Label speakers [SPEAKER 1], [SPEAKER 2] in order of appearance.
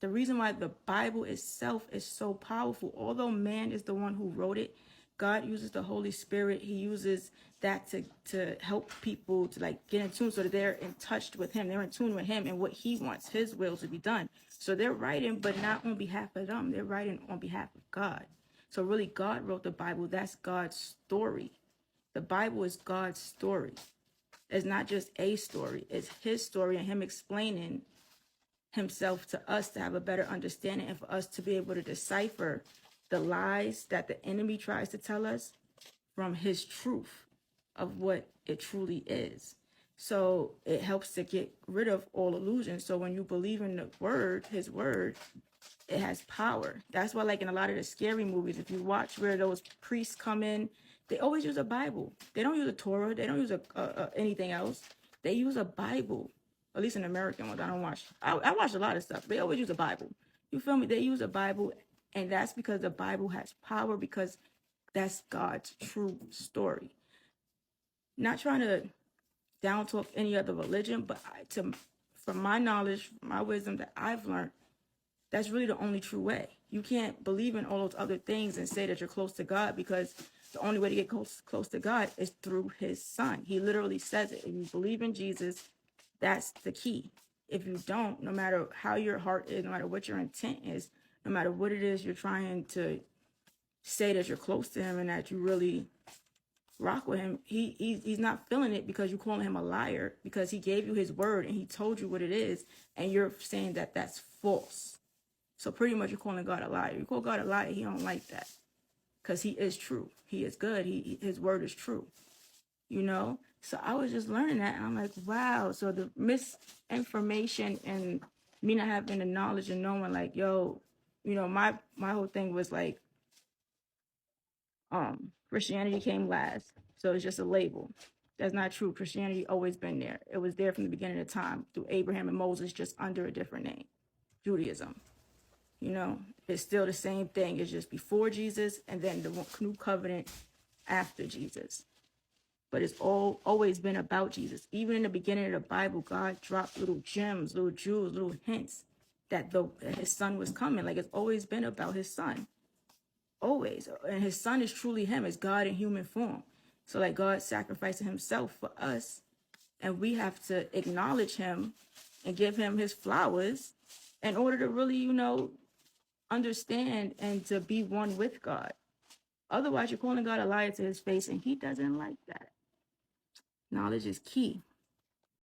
[SPEAKER 1] The reason why the Bible itself is so powerful, although man is the one who wrote it, God uses the Holy Spirit. He uses that to help people to like get in tune so that they're in touch with him. They're in tune with him and what he wants, his will to be done. So they're writing, but not on behalf of them. They're writing on behalf of God. So really, God wrote the Bible. That's God's story. The Bible is God's story. It's not just a story. It's his story and him explaining himself to us to have a better understanding and for us to be able to decipher the lies that the enemy tries to tell us from his truth of what it truly is. So it helps to get rid of all illusions. So when you believe in the word, his word, it has power. That's why, like in a lot of the scary movies, if you watch where those priests come in, they always use a Bible. They don't use a Torah. They don't use anything else. They use a Bible. At least in American ones, I don't watch. I watch a lot of stuff. They always use a Bible. You feel me? They use a Bible, and that's because the Bible has power, because that's God's true story. Not trying to down talk any other religion, but from my knowledge, my wisdom that I've learned, that's really the only true way. You can't believe in all those other things and say that you're close to God, because the only way to get close to God is through his son. He literally says it. If you believe in Jesus, that's the key. If you don't, no matter how your heart is, no matter what your intent is, no matter what it is you're trying to say that you're close to him and that you really rock with him, he's not feeling it, because you're calling him a liar, because he gave you his word and he told you what it is, and you're saying that that's false. So pretty much you're calling God a liar. You call God a liar, he don't like that, because he is true. He is good. His word is true. You know? So I was just learning that, and I'm like, wow. So the misinformation and me not having the knowledge and knowing, like, yo, you know, my whole thing was like, Christianity came last, so it's just a label. That's not true. Christianity always been there. It was there from the beginning of time through Abraham and Moses, just under a different name. Judaism, you know, it's still the same thing. It's just before Jesus and then the new covenant after Jesus. But it's always been about Jesus. Even in the beginning of the Bible, God dropped little gems, little jewels, little hints that his son was coming. Like, it's always been about his son. Always. And his son is truly him, as God in human form. So like, God sacrificed himself for us, and we have to acknowledge him and give him his flowers in order to really, you know, understand and to be one with God. Otherwise, you're calling God a liar to his face, and he doesn't like that. Knowledge is key.